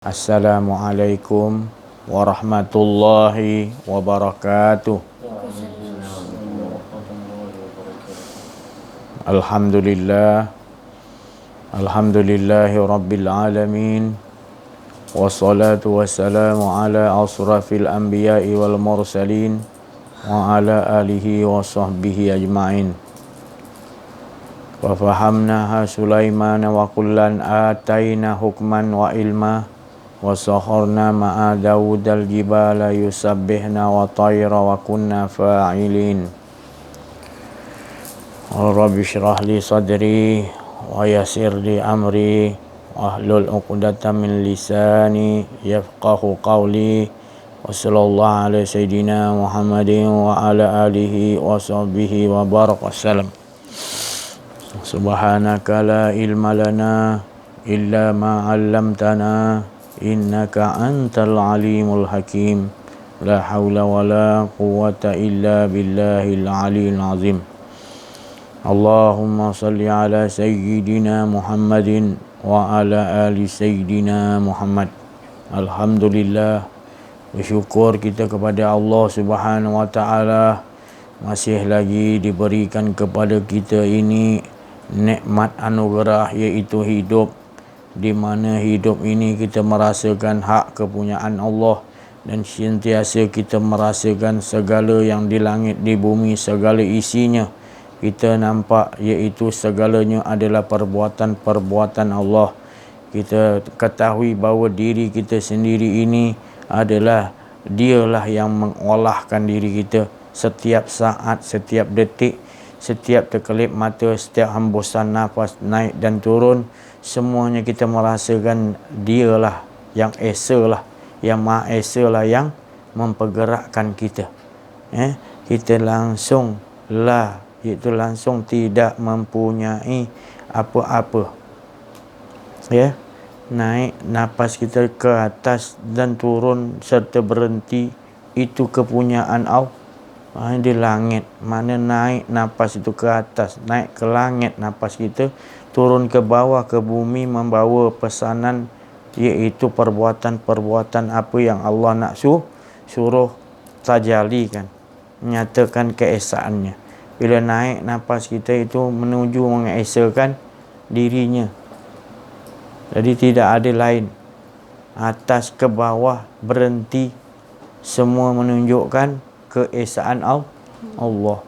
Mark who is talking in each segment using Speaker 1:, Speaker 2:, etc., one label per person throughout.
Speaker 1: Assalamualaikum warahmatullahi wabarakatuh. Alhamdulillah, alhamdulillahi rabbil alamin. Wassalatu wassalamu ala asrafil anbiya'i wal mursalin wa ala alihi wa sahbihi ajma'in. Wa fahamnaha Sulaimana wa kullan ataina hukman wa ilma wa sakharna ma'a Dawudal jibala yusabbihna wa tayra wa kunna fa'ilin. Rabbi shrah li sadri wa yassir li amri wahlul 'uqdatam min lisani yafqahu qawli. Wa sallallahu ala sayyidina Muhammadin wa ala alihi wa sahbihi wa baraka wasallam. Subhanaka la ilma lana illa ma 'allamtana innaka antal alimul hakim. La haula wa la quwwata illa billahil aliyil azim. Allahumma salli ala sayyidina Muhammadin wa ala ali sayyidina Muhammad. Alhamdulillah, bersyukur kita kepada Allah Subhanahu wa taala masih lagi diberikan kepada kita ini nikmat anugerah, iaitu hidup, di mana hidup ini kita merasakan hak kepunyaan Allah dan sentiasa kita merasakan segala yang di langit, di bumi, segala isinya kita nampak, iaitu segalanya adalah perbuatan-perbuatan Allah. Kita ketahui bahawa diri kita sendiri ini adalah dialah yang mengolahkan diri kita setiap saat, setiap detik, setiap terkelip mata, setiap hembusan nafas naik dan turun, semuanya kita merasakan dialah yang esalah, yang maha esalah yang mempergerakkan kita. Kita langsung iaitu langsung tidak mempunyai apa-apa. Naik nafas kita ke atas dan turun serta berhenti, itu kepunyaan Allah. Di langit, mana naik nafas itu ke atas, naik ke langit nafas kita, turun ke bawah ke bumi membawa pesanan, iaitu perbuatan-perbuatan apa yang Allah nak suruh tajalikan, menyatakan keesaannya. Bila naik nafas kita itu menuju mengesakan dirinya. Jadi tidak ada lain, atas ke bawah, berhenti, semua menunjukkan keesaan Allah.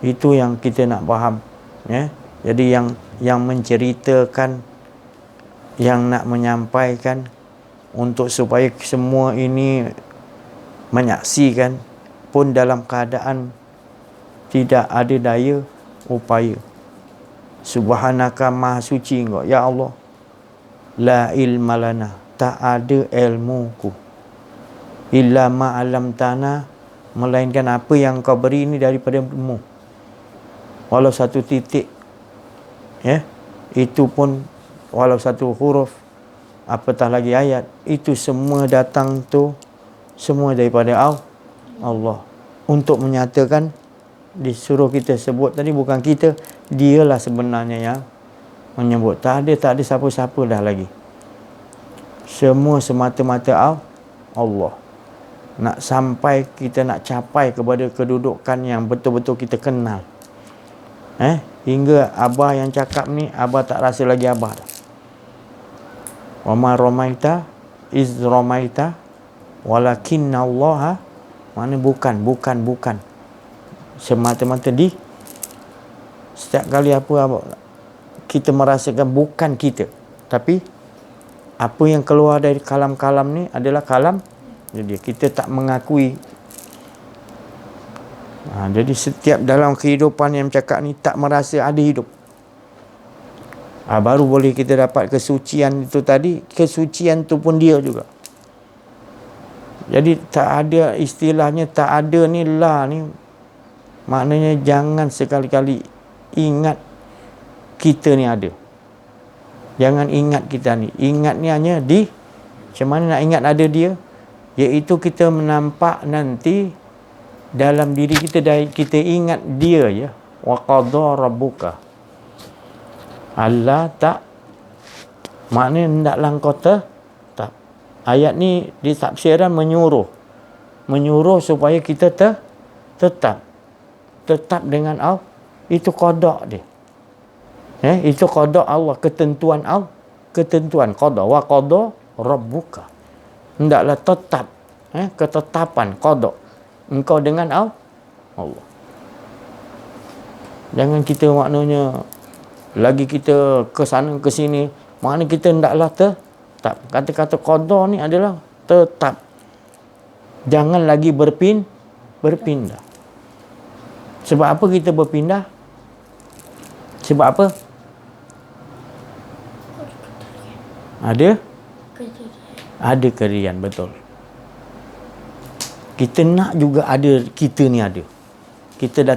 Speaker 1: Itu yang kita nak faham, Jadi yang menceritakan, yang nak menyampaikan untuk supaya semua ini menyaksikan pun dalam keadaan tidak ada daya upaya. Subhanaka, maha suci Engkau ya Allah. La ilma lana, tak ada ilmuku, illa ma 'allamtana, melainkan apa yang Kau beri ini daripada ilmu. Walau satu titik, itu pun walau satu huruf, apatah lagi ayat, itu semua datang tu semua daripada Allah. Untuk menyatakan, disuruh kita sebut tadi, bukan kita, dialah sebenarnya yang menyebut. Tak ada siapa-siapa dah lagi. Semua semata-mata Allah. Nak sampai, kita nak capai kepada kedudukan yang betul-betul kita kenal. Hingga Abah yang cakap ni, Abah tak rasa lagi Abah dah. Wa ma ramaita iz ramaita walakinna Allah, mana bukan. Semata-mata di setiap kali apa kita merasakan bukan kita, tapi apa yang keluar dari kalam-kalam ni adalah kalam. Jadi kita tak mengakui. Jadi setiap dalam kehidupan yang cakap ni tak merasa ada hidup. Baru boleh kita dapat kesucian itu tadi. Kesucian tu pun dia juga. Jadi tak ada istilahnya, tak ada ni lah ni. Maknanya jangan sekali-kali ingat kita ni ada. Jangan ingat kita ni. Ingat ni hanya macam mana nak ingat ada dia? Iaitu kita menampak nanti dalam diri kita, kita ingat dia ya. Wa qadha rabbuka alla tak, maknanya hendaklah engkau tak Ayat ni di tafsiran menyuruh supaya kita tetap dengan Allah. Itu qada dia. Itu qada Allah, ketentuan Allah, ketentuan qada wa qada rabbuka. Hendaklah tetap, ketetapan qada engkau dengan Allah. Jangan kita maknanya lagi kita ke sana ke sini, makna kita hendaklah tetap. Kata-kata qada ni adalah tetap. Jangan lagi berpindah. Sebab apa kita berpindah? Sebab apa? Ada kerian, betul. Kita nak juga ada, kita ni ada. Kita dah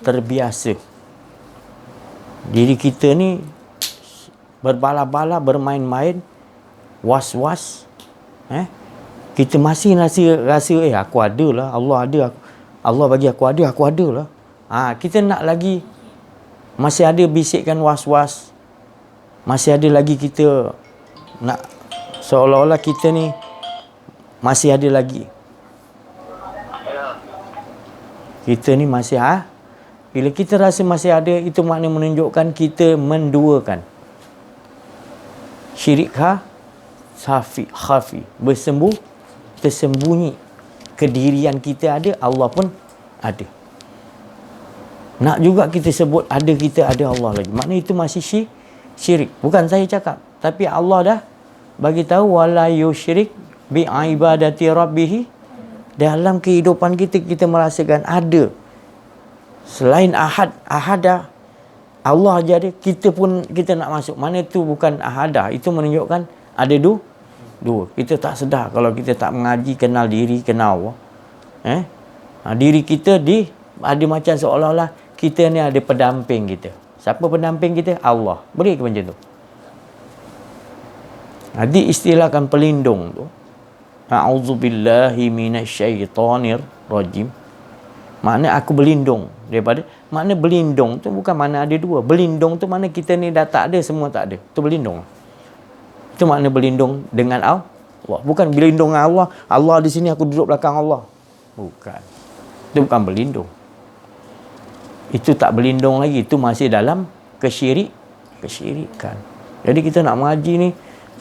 Speaker 1: terbiasa. Diri kita ni berbala-bala, bermain-main, was-was. Kita masih rasa aku ada lah, Allah ada. Allah bagi aku ada lah. Kita nak lagi, masih ada bisikkan was-was. Masih ada lagi kita nak, seolah-olah kita ni masih ada lagi. Kita ni masih bila kita rasa masih ada, itu makna menunjukkan kita menduakan. Syirik khafi, tersembunyi. Kedirian kita ada, Allah pun ada. Nak juga kita sebut ada kita, ada Allah lagi. Makna itu masih syirik. Bukan saya cakap, tapi Allah dah bagi tahu wala yusyrik bi ibadati rabbih. Dalam kehidupan kita merasakan ada selain ahadah, Allah aja ada, kita nak masuk. Mana itu bukan ahadah, itu menunjukkan ada dua. Kita tak sedar kalau kita tak mengaji, kenal diri, kenal Allah. Diri kita ada macam seolah-olah kita ni ada pendamping kita. Siapa pendamping kita? Allah. Boleh ke macam tu? Diistilahkan pelindung tu, a'udzubillahi minasyaitonir rajim. Makna aku berlindung daripada. Makna berlindung tu bukan makna ada dua. Berlindung tu makna kita ni dah tak ada, semua tak ada. Tu berlindung. Itu makna berlindung dengan Allah. Bukan berlindung dengan Allah. Allah di sini, aku duduk belakang Allah. Bukan. Itu bukan berlindung. Itu tak berlindung lagi. Itu masih dalam kesyirikan. Jadi kita nak mengaji ni,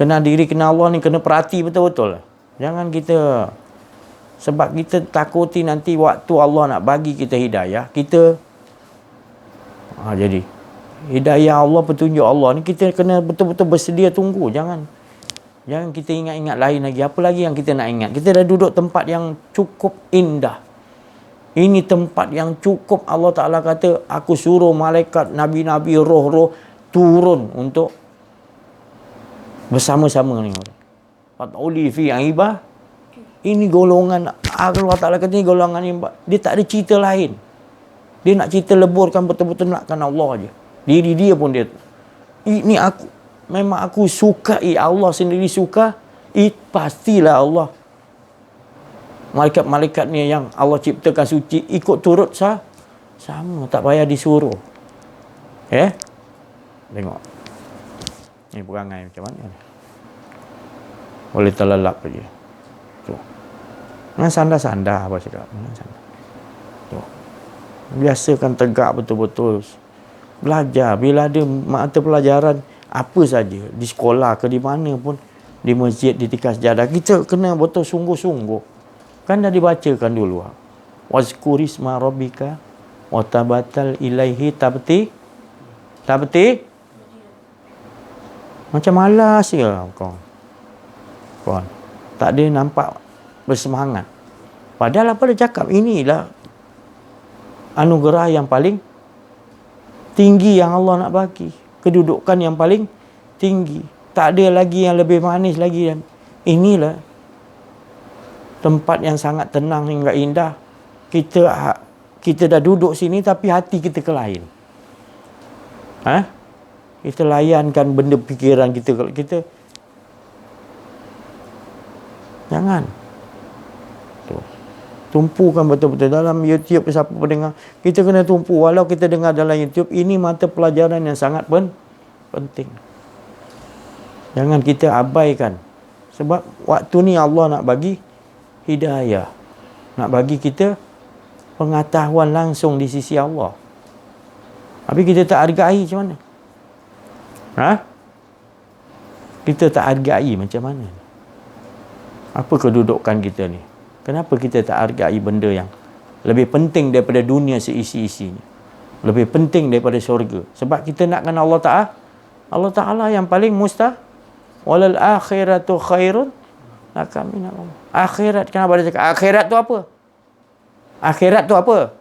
Speaker 1: kenal diri, kenal Allah ni, kena perhati betul-betul. Jangan kita, sebab kita takuti nanti waktu Allah nak bagi kita hidayah, kita jadi hidayah Allah, petunjuk Allah ni kita kena betul-betul bersedia tunggu. Jangan kita ingat-ingat lain lagi. Apa lagi yang kita nak ingat? Kita dah duduk tempat yang cukup indah. Ini tempat yang cukup. Allah Ta'ala kata, aku suruh malaikat, nabi-nabi, roh-roh turun untuk bersama-sama ni. Fat'uli fi aibah. Ini golongan, Allah Ta'ala kata ni golongan ni, dia tak ada cerita lain. Dia nak cerita leburkan betul-betul nakkan Allah je. Diri dia pun dia, ini aku, memang aku sukai, Allah sendiri suka, pastilah Allah. Malaikat-malaikat ni yang Allah ciptakan suci, ikut turut sama, tak payah disuruh. Tengok. Ni perangai macam mana ni? Boleh terlelap saja. Tu. Jangan sandar-sandar apa cakap. Tu. Biasakan tegak betul-betul. Belajar. Bila ada mata pelajaran apa saja, di sekolah ke di mana pun, di masjid, di tikar sejadah, kita kena betul sungguh-sungguh. Kan dah dibacakan dulu. Wazkurisma rabbika wa tabatal ilaihi tabti. Macam malas je kau. Tak ada nampak bersemangat. Padahal apa dia cakap, inilah anugerah yang paling tinggi yang Allah nak bagi. Kedudukan yang paling tinggi. Tak ada lagi yang lebih manis lagi. Inilah tempat yang sangat tenang hingga indah. Kita dah duduk sini tapi hati kita ke lain. Kita layankan benda fikiran kita. Kalau kita jangan. Tumpukan betul-betul dalam YouTube. Siapa pendengar, kita kena tumpu. Walau kita dengar dalam YouTube, ini mata pelajaran yang sangat penting. Jangan kita abaikan. Sebab waktu ni Allah nak bagi hidayah, nak bagi kita pengetahuan langsung di sisi Allah. Tapi kita tak hargai macam mana? Kita tak hargai macam mana? Apa kedudukan kita ni? Kenapa kita tak hargai benda yang lebih penting daripada dunia seisi-isinya, lebih penting daripada syurga? Sebab kita nakkan Allah Ta'ala yang paling walal akhiratu khairun laka minal. Akhirat, kenapa dia cakap akhirat tu apa? Akhirat tu apa?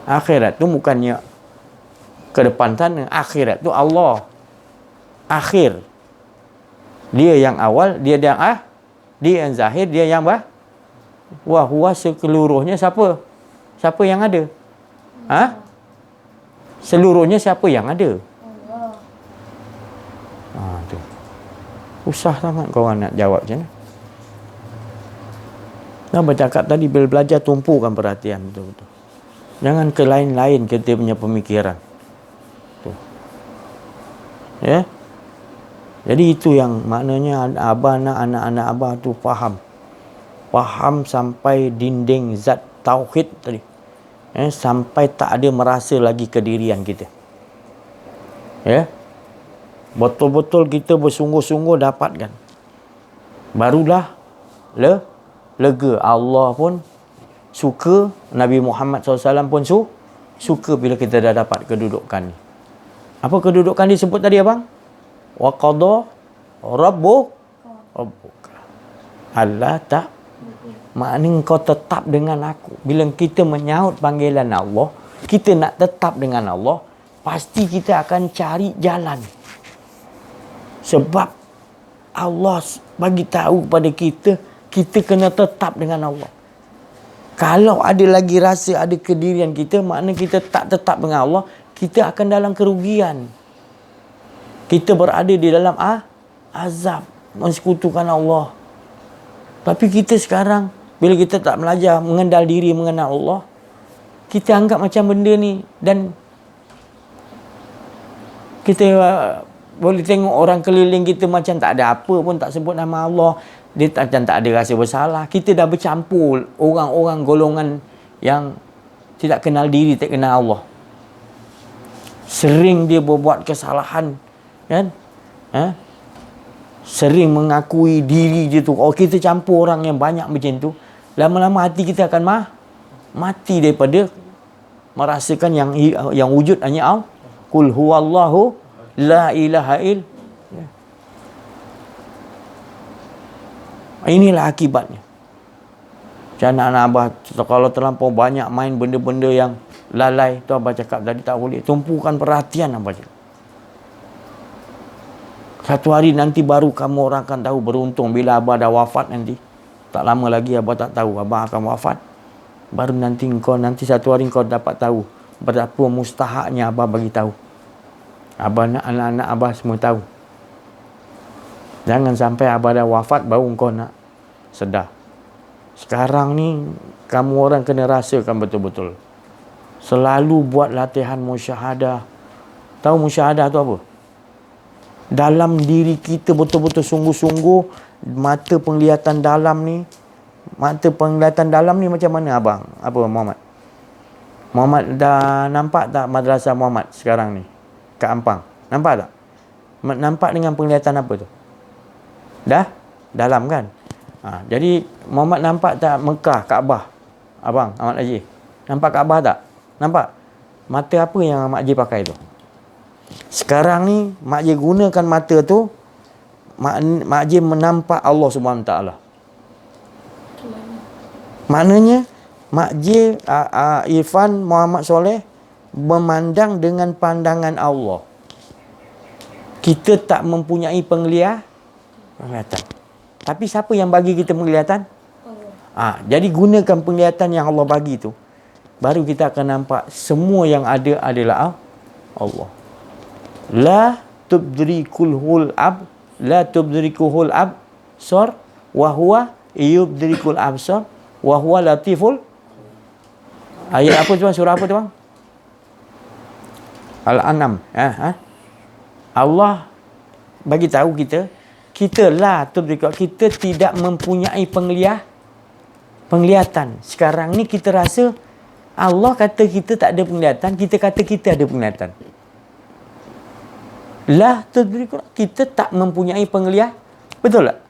Speaker 1: Akhirat tu bukannya ke depan sana. Akhirat tu Allah. Akhir. Dia yang awal, dia yang zahir, dia yang huwa sekeluruhnya siapa? Siapa yang ada? Seluruhnya siapa yang ada? Tu. Usah sangat korang nak jawab macam mana. Nak bercakap tadi, bila belajar tumpukan perhatian betul-betul. Jangan ke lain-lain kita punya pemikiran. Tu. Ya. Jadi itu yang maknanya abah nak anak-anak abah tu faham sampai dinding zat tauhid tadi. Sampai tak ada merasa lagi kedirian kita. Ya. Betul-betul kita bersungguh-sungguh dapatkan. Barulah lega. Allah pun suka, Nabi Muhammad SAW pun suka bila kita dah dapat kedudukan ni. Apa kedudukan disebut tadi abang? Wa qada rabbuka alla tak. Maknanya kau tetap dengan aku. Bila kita menyahut panggilan Allah, kita nak tetap dengan Allah, pasti kita akan cari jalan. Sebab Allah bagi tahu kepada kita, kita kena tetap dengan Allah. Kalau ada lagi rasa ada kedirian kita, maknanya kita tak tetap dengan Allah, kita akan dalam kerugian. Kita berada di dalam azab, mensekutukan Allah. Tapi kita sekarang, bila kita tak belajar mengenal diri, mengenal Allah, kita anggap macam benda ni, dan kita boleh tengok orang keliling kita macam tak ada apa pun, tak sebut nama Allah. Dia macam tak ada rasa bersalah. Kita dah bercampur orang-orang golongan yang tidak kenal diri, tak kenal Allah. Sering dia berbuat kesalahan, kan? Sering mengakui diri dia tu. Kita campur orang yang banyak macam tu. Lama-lama hati kita akan mati daripada merasakan yang wujud hanya Allah. Qul huwallahu la ilaha il. Inilah akibatnya. Macam anak-anak abah, kalau terlampau banyak main benda-benda yang lalai, tu abah cakap tadi tak boleh. Tumpukan perhatian abah cakap. Satu hari nanti baru kamu orang akan tahu beruntung bila abah dah wafat nanti. Tak lama lagi abah tak tahu abah akan wafat. Baru nanti satu hari kau dapat tahu berapa mustahaknya abah bagi tahu. Abah nak anak-anak abah semua tahu. Jangan sampai abah dah wafat baru kau nak sedar. Sekarang ni kamu orang kena rasakan betul-betul. Selalu buat latihan musyahadah. Tahu musyahadah tu apa? Dalam diri kita betul-betul sungguh-sungguh, mata penglihatan dalam ni macam mana abang? Apa Muhammad? Muhammad dah nampak tak madrasah Muhammad sekarang ni? Kat Ampang. Nampak tak? Nampak dengan penglihatan apa tu? Dah? Dalam kan? Jadi Muhammad nampak tak Mekah, Kaabah? Abang, Ahmad Haji. Nampak Kaabah tak? Nampak? Mata apa yang Mak Haji pakai tu? Sekarang ni Mak Haji gunakan mata tu, Mak Haji menampak Allah SWT. Maknanya Mak Haji Irfan Muhammad Soleh memandang dengan pandangan Allah. Kita tak mempunyai penglihatan. Tapi siapa yang bagi kita penglihatan? Jadi gunakan penglihatan yang Allah bagi tu, baru kita akan nampak semua yang ada adalah Allah. La tudrikuhul absar wa huwa yudrikul absar wa huwa latiful. Ayat apa tu bang? Surah apa tu bang? Al-An'am. Allah bagi tahu kita lah tudrikul, kita tidak mempunyai penglihatan. Sekarang ni kita rasa Allah kata kita tak ada penglihatan, kita kata kita ada penglihatan. La tudrikul, kita tak mempunyai penglihatan. Betul tak?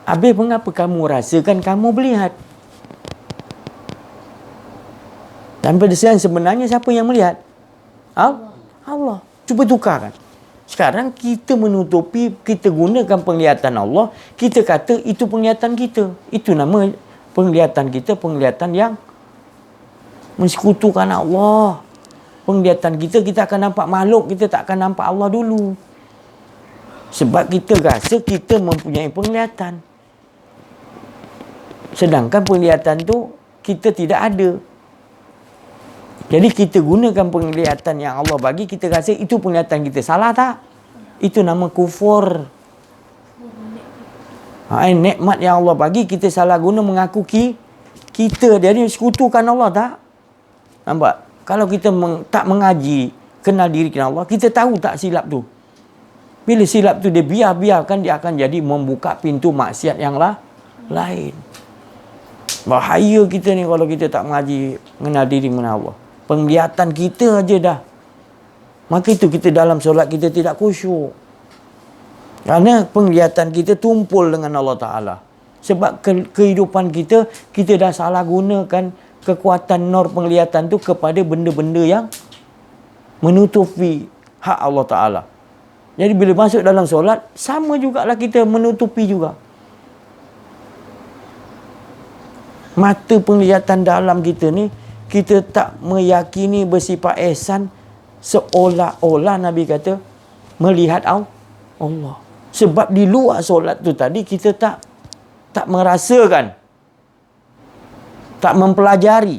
Speaker 1: Habis mengapa kamu rasakan kamu melihat? Dan pada sebenarnya siapa yang melihat? Allah. Cuba tukarkan. Sekarang kita menutupi, kita gunakan penglihatan Allah, kita kata itu penglihatan kita. Itu nama penglihatan kita, penglihatan yang mensekutukan Allah. Penglihatan kita akan nampak makhluk, kita tak akan nampak Allah dulu. Sebab kita rasa kita mempunyai penglihatan. Sedangkan penglihatan tu kita tidak ada. Jadi kita gunakan penglihatan yang Allah bagi, kita rasa itu penglihatan kita. Salah tak? Itu nama kufur. Nikmat yang Allah bagi, kita salah guna mengaku kita. Jadi sekutukan Allah tak? Nampak? Kalau kita tak mengaji, kenal diri, kenal Allah, kita tahu tak silap tu? Bila silap tu dia biarkan, dia akan jadi membuka pintu maksiat yang lain. Bahaya kita ni kalau kita tak mengaji, mengenal diri, mengenal Allah. Penglihatan kita aja dah. Maka itu kita dalam solat kita tidak khusyuk. Kerana penglihatan kita tumpul dengan Allah Ta'ala. Sebab kehidupan kita dah salah gunakan kekuatan nur penglihatan tu kepada benda-benda yang menutupi hak Allah Ta'ala. Jadi bila masuk dalam solat, sama jugalah kita menutupi juga. Mata penglihatan dalam kita ni, kita tak meyakini bersifat ihsan, seolah-olah Nabi kata melihat Allah. Sebab di luar solat tu tadi kita tak merasakan, tak mempelajari,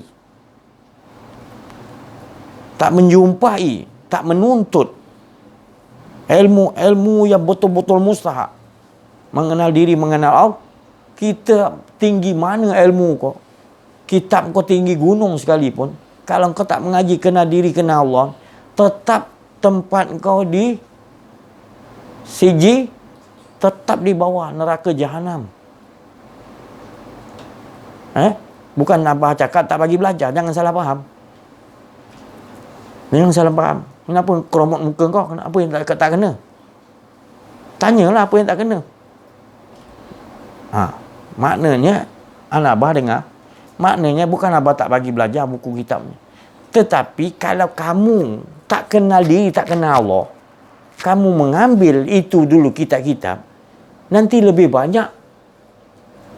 Speaker 1: tak menjumpai, tak menuntut ilmu yang betul-betul mustahak. Mengenal diri, mengenal Allah. Kita tinggi mana ilmu kau, kitab kau tinggi gunung sekalipun, kalau kau tak mengaji kenal diri, kenal Allah, tetap tempat kau di siji, tetap di bawah neraka jahanam. Bukan Abah cakap tak bagi belajar, jangan salah faham. Jangan salah faham. Kenapa keromot muka kau? Apa yang tak kena? Tanyalah apa yang tak kena. Maknanya, anak Abah dengar, maknanya bukan Abah tak bagi belajar buku kitabnya. Tetapi kalau kamu tak kenal diri, tak kenal Allah, kamu mengambil itu dulu kitab-kitab, nanti lebih banyak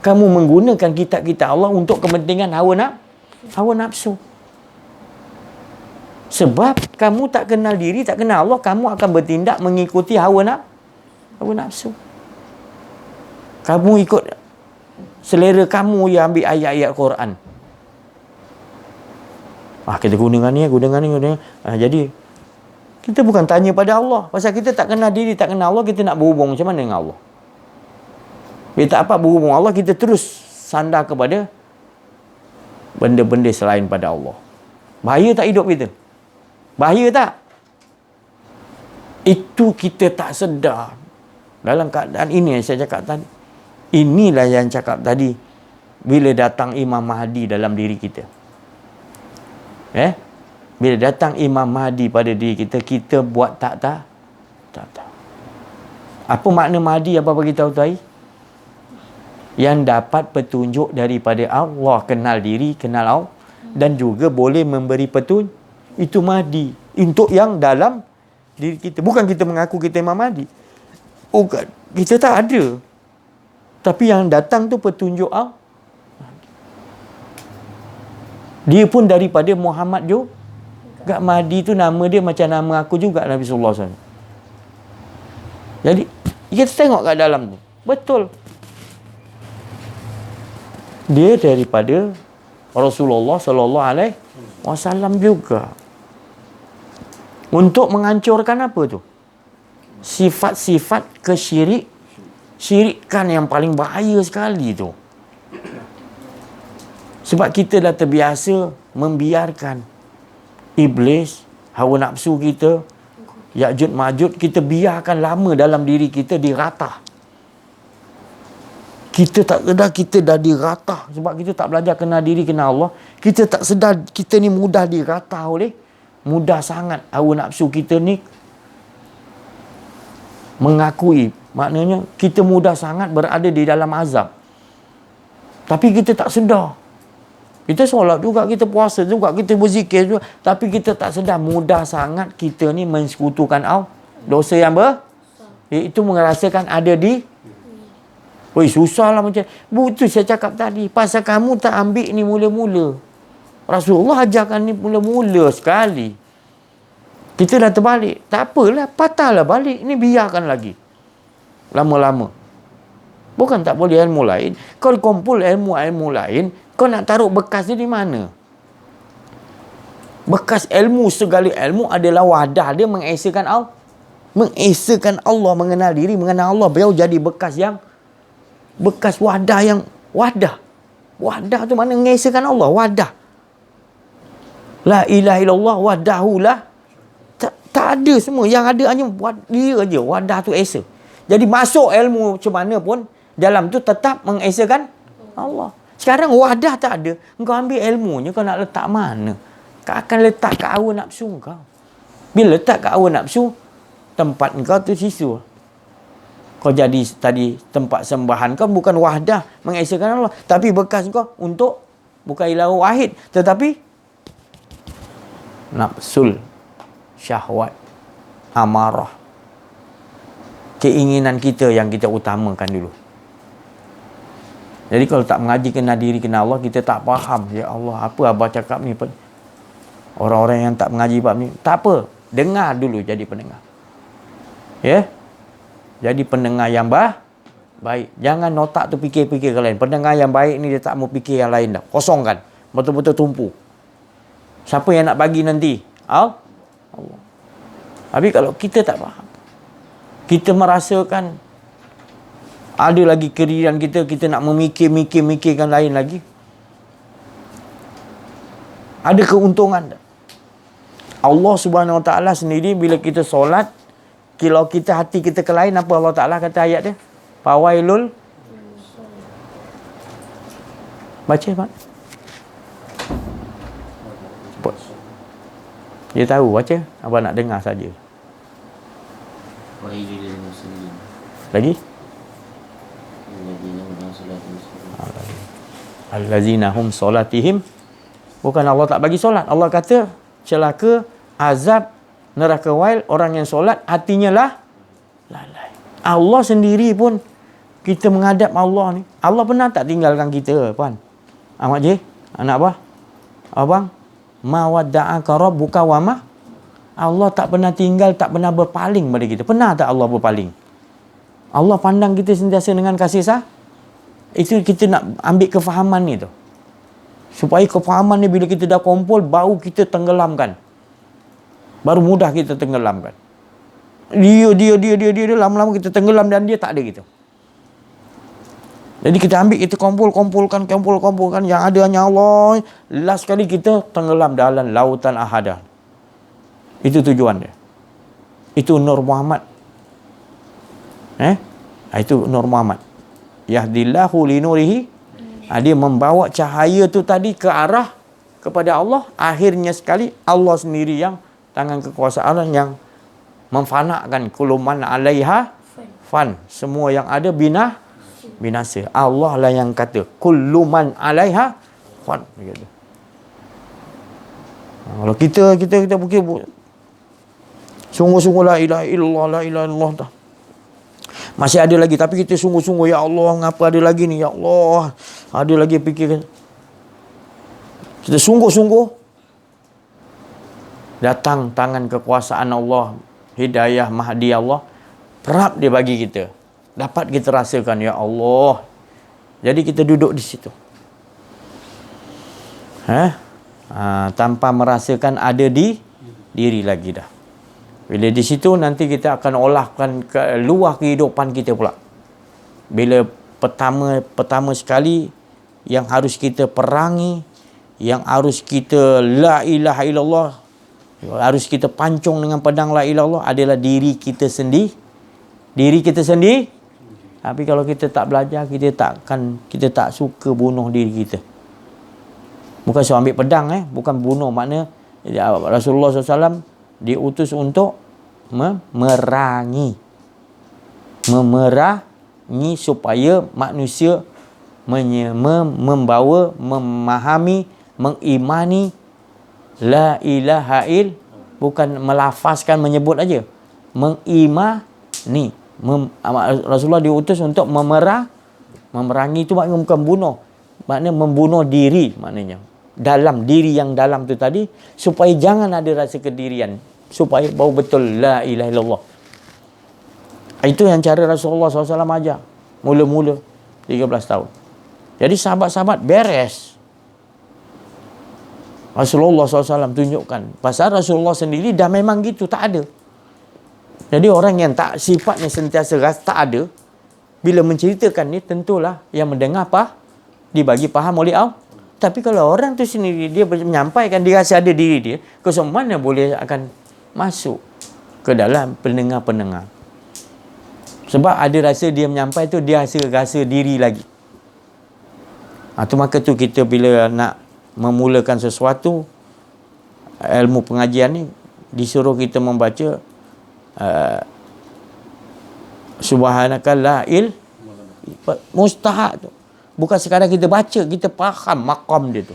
Speaker 1: kamu menggunakan kitab-kitab Allah untuk kepentingan hawa nafsu. Sebab kamu tak kenal diri, tak kenal Allah, kamu akan bertindak mengikuti hawa nafsu. Kamu ikut selera kamu yang ambil ayat-ayat Quran. Kita gunakan ni. Jadi kita bukan tanya pada Allah. Pasal kita tak kenal diri, tak kenal Allah, kita nak berhubung macam mana dengan Allah? Bila tak apa berhubung Allah, kita terus sandar kepada benda-benda selain pada Allah. Bahaya tak hidup kita? Bahaya tak? Itu kita tak sedar. Dalam keadaan ini yang saya cakap tadi. Inilah yang cakap tadi. Bila datang Imam Mahdi dalam diri kita. Bila datang Imam Mahdi pada diri kita, kita buat tak tahu. Apa makna Mahdi? Apa bagi tahu tadi? Yang dapat petunjuk daripada Allah, kenal diri, kenal Allah, dan juga boleh memberi petunjuk. Itu Mahdi. Untuk yang dalam diri kita. Bukan kita mengaku kita Imam Mahdi. Bukan. Kita tak ada. Tapi yang datang tu petunjuk Allah. Dia pun daripada Muhammad juga. Mahdi tu nama dia macam nama aku juga, Nabi sallallahu alaihi wasallam. Jadi kita tengok kat dalam tu. Betul. Dia daripada Rasulullah sallallahu alaihi wasallam juga. Untuk menghancurkan apa tu? Sifat-sifat syirikan yang paling bahaya sekali tu. Sebab kita dah terbiasa membiarkan iblis, hawa nafsu kita Ya'jud Ma'jud kita biarkan lama dalam diri kita dirata. Kita tak sedar kita dah dirata sebab kita tak belajar kenal diri, kenal Allah. Kita tak sedar kita ni mudah dirata oleh, mudah sangat hawa nafsu kita ni mengakui. Maknanya kita mudah sangat berada di dalam azab. Tapi kita tak sedar. Kita solat juga, kita puasa juga, kita berzikir juga. Tapi kita tak sedar mudah sangat kita ni mensekutukan Allah. Dosa yang itu merasakan ada di oi, susah lah macam. Itu saya cakap tadi. Pasal kamu tak ambil ni mula-mula. Rasulullah ajarkan ni mula-mula sekali. Kita dah terbalik. Tak apalah, patahlah balik. Ni biarkan lagi. Lama-lama. Bukan tak boleh ilmu lain. Kau kumpul ilmu-ilmu lain, kau nak taruh bekas ni di mana? Bekas ilmu, segala ilmu adalah wadah dia mengesakan Allah. Mengesakan Allah, mengenal diri, mengenal Allah. Beliau jadi bekas wadah yang wadah. Wadah tu mana mengesakan Allah, wadah. La ilaha illallah wahdahu la. Tak ada semua. Yang ada hanya dia je. Wadah tu esa. Jadi masuk ilmu macam mana pun, dalam tu tetap mengesakan Allah. Sekarang wadah tak ada. Kau ambil ilmunya, kau nak letak mana? Kau akan letak kat hawa nafsu kau. Bila letak kat hawa nafsu, tempat kau tu sisu. Kau jadi tadi tempat sembahan kau bukan wahdah mengesakan Allah, tapi bekas kau untuk bukan ilah wahid, tetapi nafsul, syahwat, amarah, keinginan kita yang kita utamakan dulu. Jadi kalau tak mengaji kenal diri, kenal Allah, kita tak faham. Ya Allah, apa abah cakap ni? Orang-orang yang tak mengaji bab ni, tak apa, dengar dulu jadi pendengar. Ya? Jadi pendengar yang baik. Jangan otak tu fikir-fikir ke lain. Pendengar yang baik ni dia tak mau fikir yang lain dah. Kosongkan. Betul-betul tumpu. Siapa yang nak bagi nanti? Allah. Tapi kalau kita tak faham, kita merasakan ada lagi keriran kita nak memikirkan lain lagi. Ada keuntungan tak? Allah Subhanahu Wa Taala sendiri bila kita solat, kalau kita hati kita ke lain, apa Allah Ta'ala kata ayat dia? Fawailul. Baca, Pak. Dia tahu, baca. Abang nak dengar saja. Lagi? Allazina hum solatihim. Bukan Allah tak bagi solat. Allah kata, celaka, azab, neraka wail orang yang solat hatinya lalai. Allah sendiri pun kita menghadap Allah ni. Allah pernah tak tinggalkan kita, puan? Ahmad J, anak abah? Abang, ma wadda'aka rabbuka wa ma. Allah tak pernah tinggal, tak pernah berpaling pada kita. Pernah tak Allah berpaling? Allah pandang kita sentiasa dengan kasih Itu kita nak ambil kefahaman ni tu. Supaya kefahaman ni bila kita dah kumpul, baru kita tenggelamkan. Baru mudah kita tenggelamkan. Dia lama-lama kita tenggelam dan dia tak ada gitu. Jadi kita ambil, kita kumpulkan yang ada hanya Allah. Last kali kita tenggelam dalam lautan ahadah. Itu tujuan dia. Itu Nur Muhammad. Itu Nur Muhammad. Yahdillahu li nurihi. Dia membawa cahaya tu tadi ke arah kepada Allah. Akhirnya sekali Allah sendiri yang tangan kekuasaan yang memfanakan kuluman alaiha fan. Semua yang ada binasa. Allah lah yang kata kuluman alaiha fan. Kalau kita fikir sungguh-sungguh la ilaha illallah, la ilaha illallah dah. Masih ada lagi, tapi kita sungguh-sungguh, ya Allah, ngapa ada lagi ni? Ya Allah, ada lagi fikir. Kita sungguh-sungguh, datang tangan kekuasaan Allah, hidayah mahdi Allah, terap dia bagi kita. Dapat kita rasakan, ya Allah. Jadi kita duduk di situ. Tanpa merasakan ada di diri lagi dah. Bila di situ nanti kita akan olahkan ke luar kehidupan kita pula. Bila pertama sekali yang harus kita perangi, yang harus kita la ilaha illallah Harus kita pancung dengan pedang la ilaha illallah adalah diri kita sendiri. Diri kita sendiri. Tapi kalau kita tak belajar, kita tak suka bunuh diri kita. Bukan suruh ambil pedang, bukan bunuh. Makna Rasulullah SAW diutus untuk memerangi supaya manusia membawa, memahami, mengimani la ilaha il, bukan melafazkan, menyebut aja, mengimani. Rasulullah diutus untuk memerangi. Itu maknanya bukan bunuh, maknanya membunuh diri, maknanya dalam diri yang dalam tu tadi, supaya jangan ada rasa kedirian, supaya baru betul la ilaha illallah. Itu yang cara Rasulullah SAW ajar mula-mula 13 tahun. Jadi sahabat-sahabat beres. Rasulullah SAW tunjukkan. Pasal Rasulullah sendiri dah memang gitu, tak ada. Jadi orang yang tak sifatnya sentiasa tak ada, bila menceritakan ni tentulah yang mendengar dibagi faham oleh Allah. Tapi kalau orang tu sendiri dia menyampaikan, dia rasa ada diri dia, kosong mana boleh akan masuk ke dalam pendengar-pendengar. Sebab ada rasa dia menyampaikan tu, dia rasa diri lagi. Maka tu kita bila nak memulakan sesuatu, ilmu pengajian ni, disuruh kita membaca Subhanaka la mustahak tu. Bukan sekadar kita baca, kita faham maqam dia tu.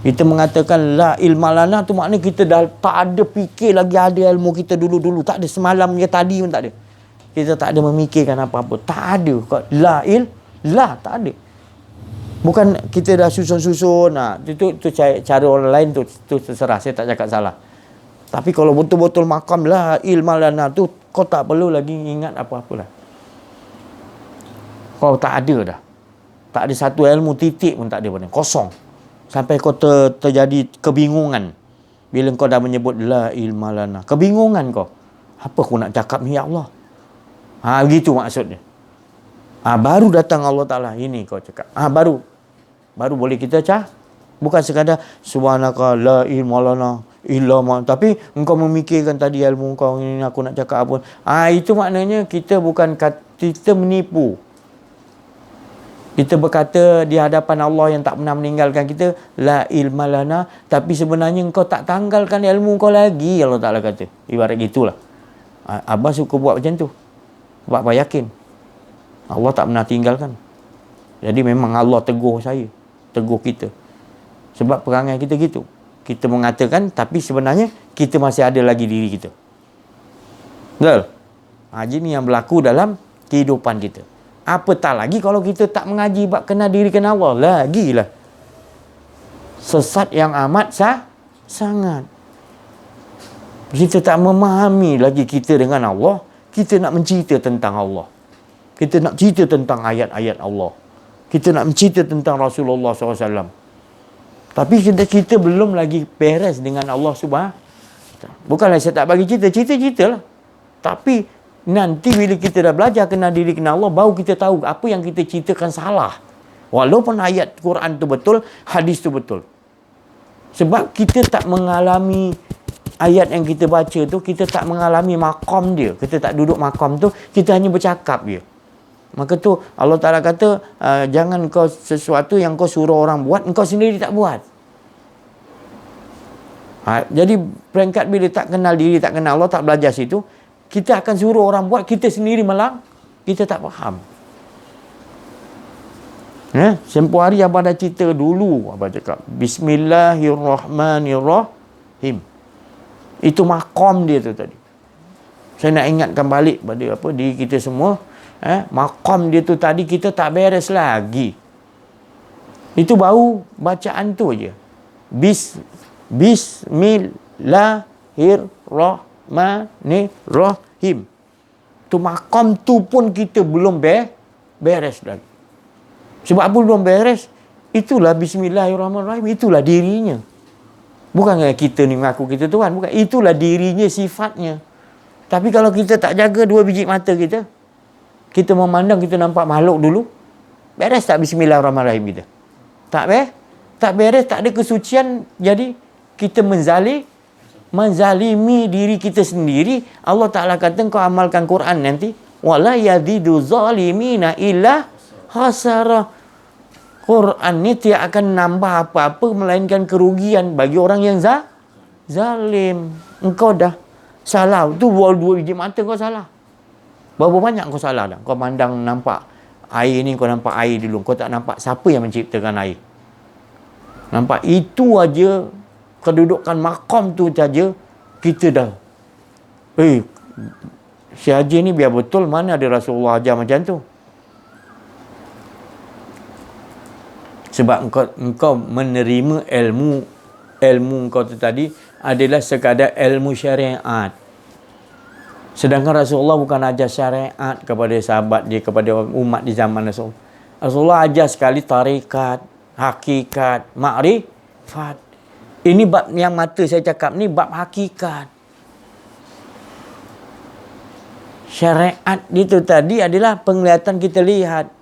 Speaker 1: Kita mengatakan la ilma lana tu maknanya kita dah tak ada fikir lagi ada ilmu kita dulu-dulu. Tak ada, semalam je tadi pun tak ada. Kita tak ada memikirkan apa-apa. Tak ada. La tak ada. Bukan kita dah susun-susun. Itu cara orang lain tu terserah. Saya tak cakap salah. Tapi kalau betul-betul maqam la ilma lana tu, kau tak perlu lagi ingat apa-apa lah. Kau tak ada dah. Tak ada satu ilmu titik pun tak ada pada. Kosong. Sampai kau terjadi kebingungan. Bila kau dah menyebut la ilma lana. Kebingungan kau. Apa aku nak cakap ni ya Allah? Begitu maksudnya. Baru datang Allah Ta'ala. Ini kau cakap. Baru boleh kita bukan sekadar subhanaka la ilma lana illa ma. Tapi engkau memikirkan tadi ilmu kau ini, aku nak cakap apa. Itu maknanya kita kita menipu. Kita berkata di hadapan Allah yang tak pernah meninggalkan kita, la ilma lana, tapi sebenarnya engkau tak tanggalkan ilmu kau lagi, Allah Ta'ala kata. Ibarat gitulah. Abah suka buat macam tu. Sebab Abah yakin Allah tak pernah tinggalkan. Jadi memang Allah tegur saya, tegur kita. Sebab perangai kita gitu. Kita mengatakan, tapi sebenarnya kita masih ada lagi diri kita. Betul? Ini yang berlaku dalam kehidupan kita. Apatah lagi kalau kita tak mengaji bab kenal diri kenal Allah, lagilah sesat yang amat sangat. Kita tak memahami lagi kita dengan Allah. Kita nak mencerita tentang Allah. Kita nak cerita tentang ayat-ayat Allah. Kita nak mencerita tentang Rasulullah SAW. Tapi kita belum lagi beres dengan Allah Subhanahu. Bukanlah saya tak bagi cerita lah. Tapi nanti bila kita dah belajar kenal diri kenal Allah, baru kita tahu apa yang kita ceritakan salah. Walaupun ayat Quran tu betul, hadis tu betul. Sebab kita tak mengalami ayat yang kita baca tu, kita tak mengalami maqam dia. Kita tak duduk maqam tu, kita hanya bercakap dia. Maka tu Allah Ta'ala kata, jangan kau sesuatu yang kau suruh orang buat, engkau sendiri tak buat. Jadi peringkat bila tak kenal diri, tak kenal Allah, tak belajar situ, kita akan suruh orang buat, kita sendiri malang, kita tak faham. Sempuh hari Abah dah cerita dulu, Abah cakap Bismillahirrahmanirrahim. Itu maqam dia tu tadi. Saya nak ingatkan balik pada diri kita semua. Maqam dia tu tadi kita tak beres lagi. Itu baru bacaan tu je. Bismillahirrahmanirrahim. Tu maqam tu pun kita belum beres lagi. Sebab apa belum beres? Itulah Bismillahirrahmanirrahim. Itulah dirinya. Bukan kita ni mengaku kita Tuhan. Bukan. Itulah dirinya, sifatnya. Tapi kalau kita tak jaga dua biji mata kita, kita memandang, kita nampak makhluk dulu, beres tak Bismillahirrahmanirrahim kita? Tak beres, tak ada kesucian, jadi kita menzalimi diri kita sendiri, Allah Ta'ala kata kau amalkan Quran nanti, wala yazidu zalimina illa khasara. Quran ni tidak akan nambah apa-apa melainkan kerugian bagi orang yang zalim. Engkau dah salah. Tu dua biji mata kau salah. Berapa banyak kau salah dah. Kau pandang nampak air ni, kau nampak air dulu. Kau tak nampak siapa yang menciptakan air. Nampak itu aja, kedudukan maqam tu saja, kita dah. Si Haji ni biar betul, mana ada Rasulullah ajar macam tu. Sebab engkau menerima ilmu kau tu tadi adalah sekadar ilmu syariat. Sedangkan Rasulullah bukan ajar syariat kepada sahabat dia, kepada umat di zaman Rasulullah. Rasulullah ajar sekali tarikat, hakikat, makrifat. Ini bab yang mata saya cakap ni bab hakikat. Syariat itu tadi adalah penglihatan kita lihat.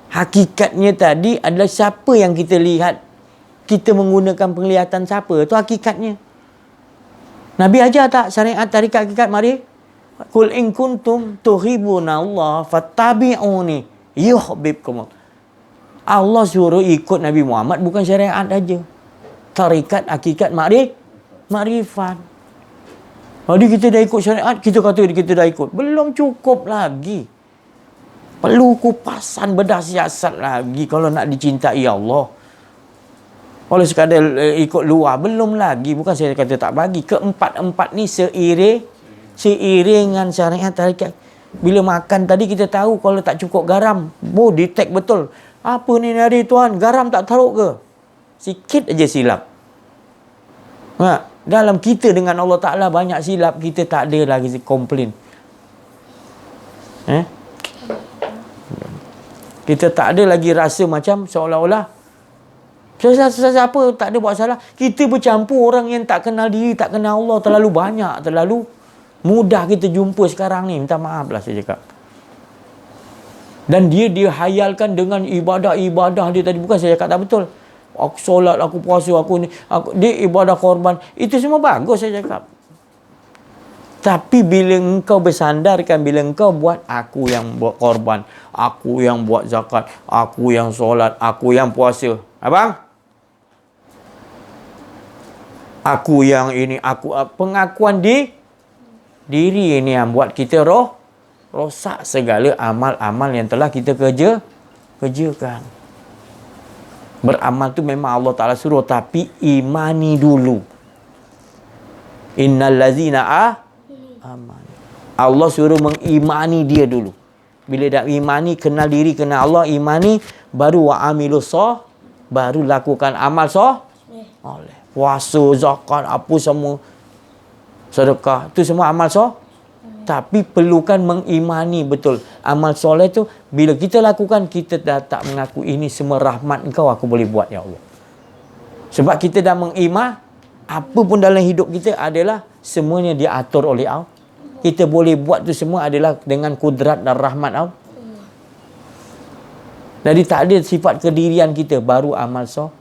Speaker 1: Hakikatnya tadi adalah siapa yang kita lihat. Kita menggunakan penglihatan siapa. Itu hakikatnya. Nabi ajar tak syariat tarikat hakikat? Mari. Qul in kuntum tuhibbuna Allah fattabi'uni yuhibbukum. Allah suruh ikut Nabi Muhammad bukan syariat aja. Tarikat hakikat makrifat. Jadi kita dah ikut syariat, kita kata kita dah ikut. Belum cukup lagi. Perlu kupasan bedah siasat lagi kalau nak dicintai Allah. Kalau sekadar ikut luar, belum lagi. Bukan saya kata tak bagi. Keempat-empat ni seiringan syariat tarikat. Bila makan tadi kita tahu kalau tak cukup garam. Detect betul. Apa ni hari tuan, garam tak taruh ke? Sikit aja silap. Dalam kita dengan Allah Ta'ala banyak silap, kita tak ada lagi komplain. Kita tak ada lagi rasa macam seolah-olah siapa tak ada buat salah. Kita bercampur orang yang tak kenal diri, tak kenal Allah terlalu banyak, terlalu mudah kita jumpa sekarang ni. Minta maaf lah saya cakap. Dan dia hayalkan dengan ibadah-ibadah dia tadi. Bukan saya cakap tak betul. Aku solat, aku puasa, dia ibadah korban. Itu semua bagus saya cakap. Tapi bila engkau bersandarkan, bila engkau buat aku yang buat korban, aku yang buat zakat, aku yang solat, aku yang puasa. Abang? Aku yang ini, pengakuan diri ini yang buat kita rosak segala amal-amal yang telah kita kerjakan. Beramal tu memang Allah Ta'ala suruh, tapi imani dulu. Innal lazina aman. Allah suruh mengimani dia dulu. Bila dah imani, kenal diri, kenal Allah, imani, baru wa'amilus baru lakukan amal oleh puasa, zakat, apa semua, sedekah, tu semua amal tapi perlukan mengimani betul. Amal soleh tu bila kita lakukan, kita dah tak mengaku ini semua rahmat engkau aku boleh buat ya Allah. Sebab kita dah mengimani apa pun dalam hidup kita adalah semuanya diatur oleh Allah. Kita boleh buat tu semua adalah dengan kudrat dan rahmat Allah. Jadi tak ada sifat kedirian kita baru amal soleh.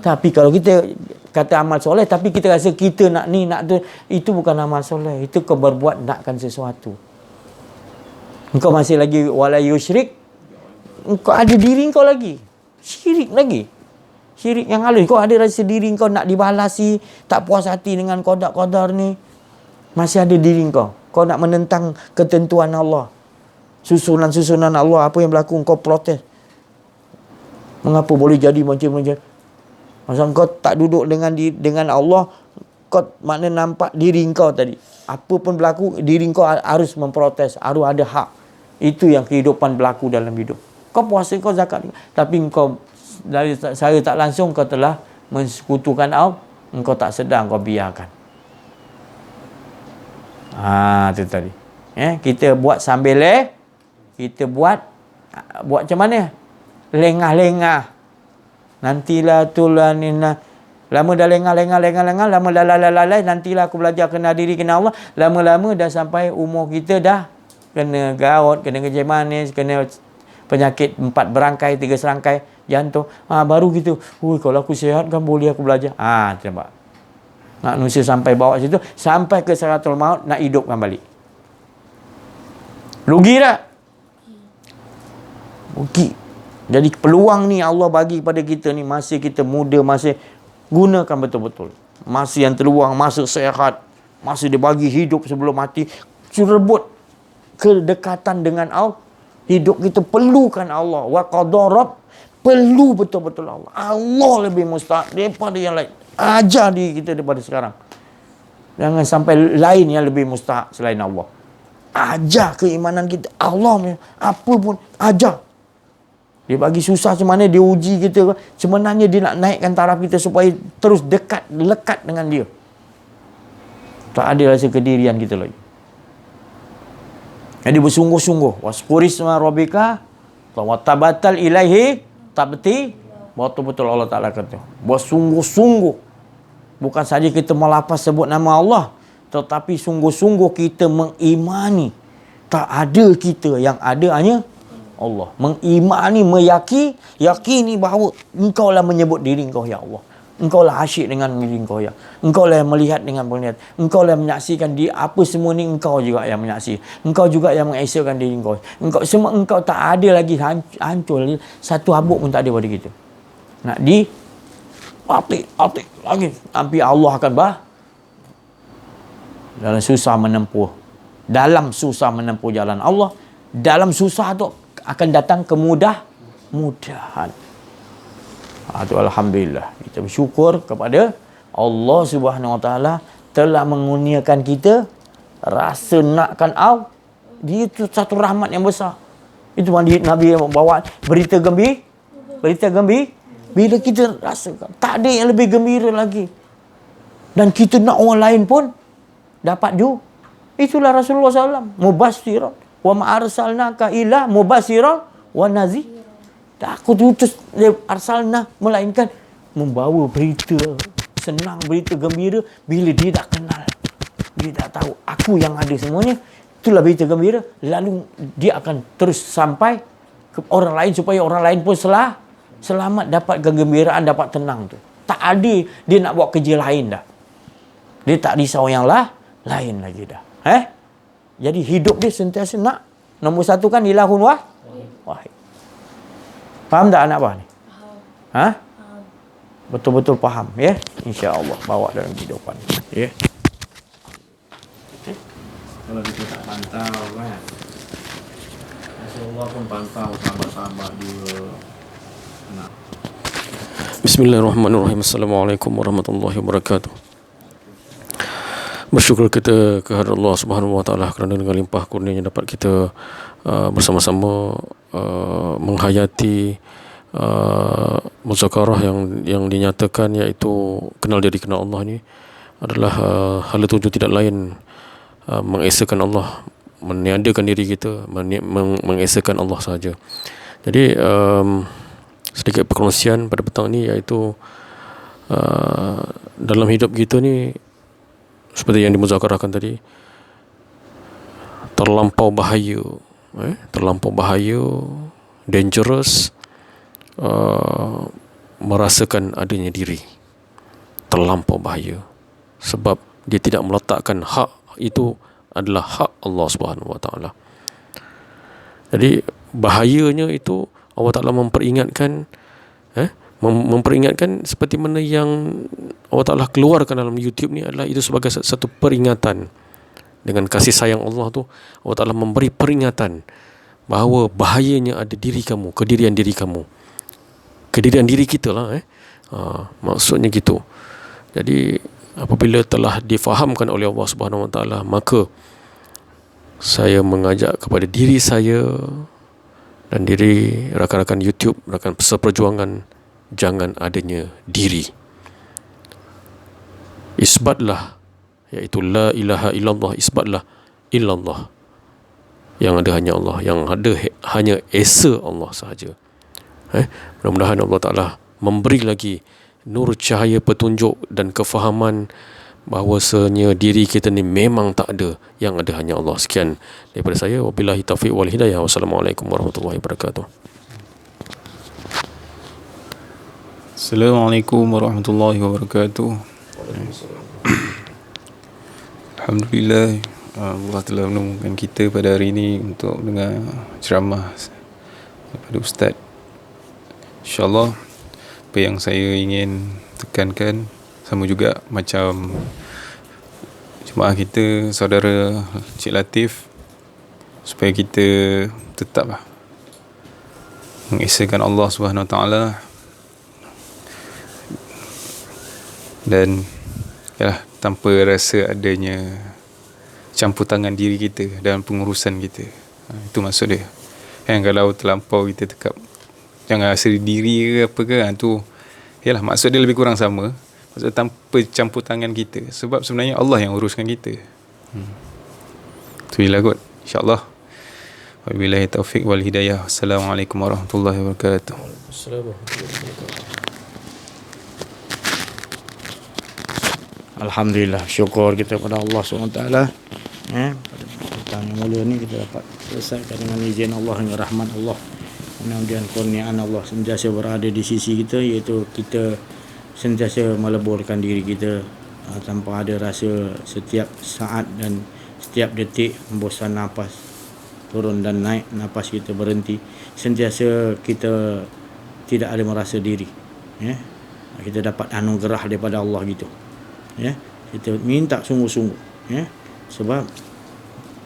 Speaker 1: Tapi kalau kita kata amal soleh tapi kita rasa kita nak ni nak tu, itu bukan amal soleh. Itu kau berbuat nakkan sesuatu. Engkau masih lagi wala yusyrik, engkau ada diri engkau lagi. Syirik lagi. Syirik yang halus. Kau ada rasa diri engkau nak dibalasi, tak puas hati dengan qada-qadar ni. Masih ada diri engkau. Kau nak menentang ketentuan Allah. Susunan-susunan Allah apa yang berlaku engkau protes. Mengapa boleh jadi macam-macam? Masa kau tak duduk dengan Allah, kau makna nampak diri kau tadi. Apa pun berlaku, diri kau harus memprotes, harus ada hak. Itu yang kehidupan berlaku dalam hidup. Kau puasa, kau zakat. Tapi kau dari secara tak langsung kau telah mensekutukan Allah. Engkau tak sedar, kau biarkan. Itu tadi. Kita buat sambil kita buat macam mana? Lengah-lengah. Nantilah tulah nina. Lama dah lengah, lama dah lalai, nantilah aku belajar kenal diri, kenal Allah. Lama-lama dah sampai umur kita dah kena gout, kena kencing manis, kena penyakit 4 berangkai, 3 serangkai jantung. Baru gitu. Kalau aku sihat kan boleh aku belajar. Nampak. Manusia sampai bawa situ, sampai ke Sidratul Maut, nak hidupkan balik. Rugi tak? Rugi. Jadi peluang ni Allah bagi pada kita ni, masa kita muda, masa gunakan betul-betul. Masa yang terluang, masa sehat, masa dia bagi hidup sebelum mati, rebut kedekatan dengan Allah. Hidup kita perlukan Allah. Wa qadarab, perlu betul-betul Allah. Allah lebih mustahak daripada yang lain. Ajar diri kita daripada sekarang. Jangan sampai lain yang lebih mustahak selain Allah. Ajar keimanan kita. Allah apa pun ajar. Dia bagi susah macam mana, dia uji kita. Sebenarnya dia nak naikkan taraf kita supaya terus dekat, lekat dengan dia. Tak ada rasa kedirian kita lagi. Jadi bersungguh-sungguh. Wasqurisma rabbika wa tabatal ilaihi tabti. Betul-betul Allah Ta'ala kata. Bersungguh-sungguh. Bukan saja kita melafaz sebut nama Allah, tetapi sungguh-sungguh kita mengimani. Tak ada kita, yang ada hanya Allah. Mengimani, yakini bahawa engkau lah menyebut diri engkau ya Allah. Engkau lah asyik dengan diri engkau ya. Engkau lah yang melihat dengan penglihatan. Engkau lah menyaksikan di apa semua ni, engkau juga yang menyaksikan. Engkau juga yang mengesahkan diri engkau. Engkau semua, engkau tak ada lagi hancur. Satu habuk pun tak ada pada kita. Nak atik lagi. Sampai Allah akan dalam susah menempuh jalan Allah. Dalam susah tu akan datang mudahan. Itu alhamdulillah. Kita bersyukur kepada Allah Subhanahu Wa Taala telah mengurniakan kita rasa nakkan Allah. Dia itu satu rahmat yang besar. Itu Nabi bawa berita gembira. Bila kita rasakan, tak ada yang lebih gembira lagi. Dan kita nak orang lain pun dapat juga. Itulah Rasulullah SAW. Mubasyiran. Wa ma'arsalnaka illa mubasyiran wa nazir. Tak aku diutus arsalna, melainkan membawa berita senang, berita gembira. Bila dia dah kenal, dia dah tahu aku yang ada semuanya, itulah berita gembira. Lalu dia akan terus sampai ke orang lain, supaya orang lain pun selamat, dapat kegembiraan, dapat tenang tu. Tak ada dia nak buat kerja lain dah. Dia tak risau yang lain lagi dah. Jadi hidup dia sentiasa nak nombor satu kan ilahun wahid. Faham tak anak abah ni? Faham. Betul-betul faham ya. Insya-Allah bawa dalam kehidupan ya. Kalau kita tak pantau kan. Rasulullah pun pantau sahabat-sahabat dia.
Speaker 2: Bismillahirrahmanirrahim. Assalamualaikum warahmatullahi wabarakatuh. Bersyukur kita kehadrat Allah Subhanahu Wa Taala kerana dengan limpah kurnianya dapat kita bersama-sama menghayati muzakarah yang dinyatakan, iaitu kenal diri kenal Allah ni adalah hala tuju tidak lain mengesahkan Allah, meniadakan diri kita, mengesahkan Allah sahaja. Jadi sedikit perkongsian pada petang ni, iaitu dalam hidup kita ni, seperti yang dimuzakarahkan tadi, terlampau bahaya, dangerous, merasakan adanya diri. Terlampau bahaya, sebab dia tidak meletakkan hak itu adalah hak Allah Subhanahu Wa Taala. Jadi bahayanya itu Allah Ta'ala memperingatkan seperti mana yang Allah Ta'ala keluarkan dalam YouTube ni adalah itu sebagai satu peringatan. Dengan kasih sayang Allah tu, Allah Ta'ala memberi peringatan bahawa bahayanya ada diri kamu, kedirian diri kamu, kedirian diri kita lah. Maksudnya gitu. Jadi apabila telah difahamkan oleh Allah Subhanahu Wa Ta'ala, maka saya mengajak kepada diri saya dan diri rakan-rakan YouTube, rakan seperjuangan, jangan adanya diri. Isbatlah, iaitu la ilaha illallah, isbatlah illallah. Yang ada hanya Allah, yang ada hanya esa Allah sahaja. Mudah-mudahan Allah Ta'ala memberi lagi nur cahaya petunjuk dan kefahaman bahawasanya diri kita ni memang tak ada, yang ada hanya Allah. Sekian daripada saya, wabillahi taufiq wal hidayah. Wassalamualaikum warahmatullahi wabarakatuh.
Speaker 3: Assalamualaikum warahmatullahi wabarakatuh. Alhamdulillah, Allah telah menemukan kita pada hari ini untuk dengar ceramah daripada Ustaz. InsyaAllah apa yang saya ingin tekankan sama juga macam jemaah kita, saudara Cik Latif, supaya kita tetaplah mengesahkan Allah Subhanahu Wa Taala dan yalah, tanpa rasa adanya campur tangan diri kita dalam pengurusan kita. Itu maksud dia. Kalau terlampau kita tekap jangan rasa diri ke apa ke, tu yalah, maksud dia lebih kurang sama. Maksud tanpa campur tangan kita, sebab sebenarnya Allah yang uruskan kita. Tu ialah kot, insya-Allah. Wabillahi taufik wal hidayah. Assalamualaikum warahmatullahi wabarakatuh.
Speaker 2: Assalamualaikum.
Speaker 1: Alhamdulillah, syukur kita pada Allah SWT. Pada petang yang mulia ni kita dapat selesaikan dengan izin Allah, dengan rahmat Allah. Kemudian kurniaan Allah sentiasa berada di sisi kita, iaitu kita sentiasa meleburkan diri kita tanpa ada rasa setiap saat dan setiap detik hembusan nafas turun dan naik, nafas kita berhenti, sentiasa kita tidak ada merasa diri. Kita dapat anugerah daripada Allah gitu. Kita minta sungguh-sungguh, sebab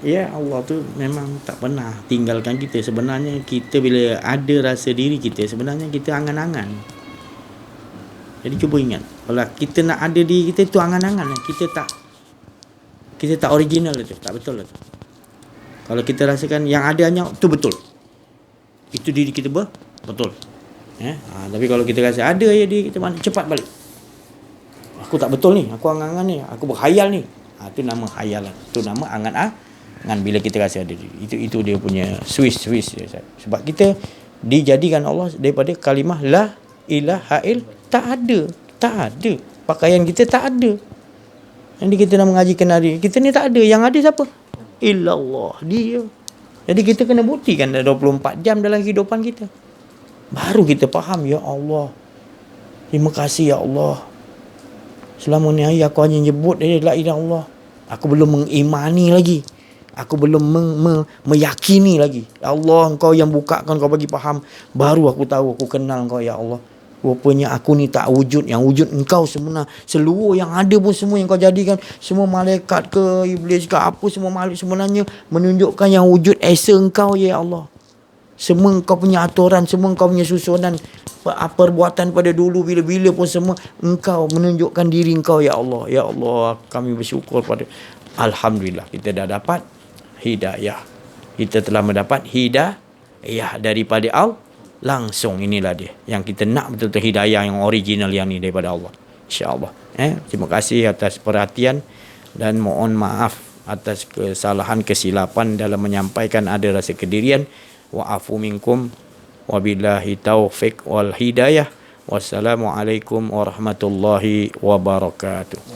Speaker 1: Allah tu memang tak pernah tinggalkan kita. Sebenarnya kita bila ada rasa diri kita, sebenarnya kita angan-angan. Jadi cuba ingat, kalau kita nak ada diri kita tu angan-angan, kita tak original tu, tak betul tu. Kalau kita rasakan yang adanya tu betul, itu diri kita betul. Tapi kalau kita rasa ada je diri kita, mana cepat balik. Aku tak betul ni, aku angan-angan ni, aku berkhayal ni. Itu nama khayalan. Itu nama angan-angan bila kita rasa ada diri. Itu dia punya switch dia. Sebab kita dijadikan Allah daripada kalimah la ilaha il, tak ada. Pakaian kita tak ada. Jadi kita nak mengajikan hari, kita ni tak ada. Yang ada siapa? Illallah, dia. Jadi kita kena buktikan 24 jam dalam kehidupan kita. Baru kita faham, ya Allah, terima kasih ya Allah. Selama ni hari aku hanya nyebut la ilaha illallah. Aku belum mengimani lagi. Aku belum meyakini lagi. Ya Allah, Engkau yang bukakan, Kau bagi faham. Baru aku tahu, aku kenal Engkau ya Allah. Rupanya aku ni tak wujud. Yang wujud Engkau sebenarnya. Seluruh yang ada pun semua yang Kau jadikan, semua malaikat ke, iblis ke, apa semua makhluk sebenarnya menunjukkan yang wujud esa Engkau ya Allah. Semua Engkau punya aturan, semua Engkau punya susunan perbuatan pada dulu bila-bila pun semua Engkau menunjukkan diri Engkau ya Allah. Ya Allah, kami bersyukur pada Alhamdulillah kita dah dapat hidayah. Kita telah mendapat hidayah daripada Allah langsung. Inilah dia yang kita nak, betul-betul hidayah yang original yang ni daripada Allah, insya-Allah. Terima kasih atas perhatian dan mohon maaf atas kesalahan kesilapan dalam menyampaikan ada rasa kedirian. Wa'afu minkum wabillahi taufiq wal hidayah. Wassalamualaikum warahmatullahi wabarakatuh.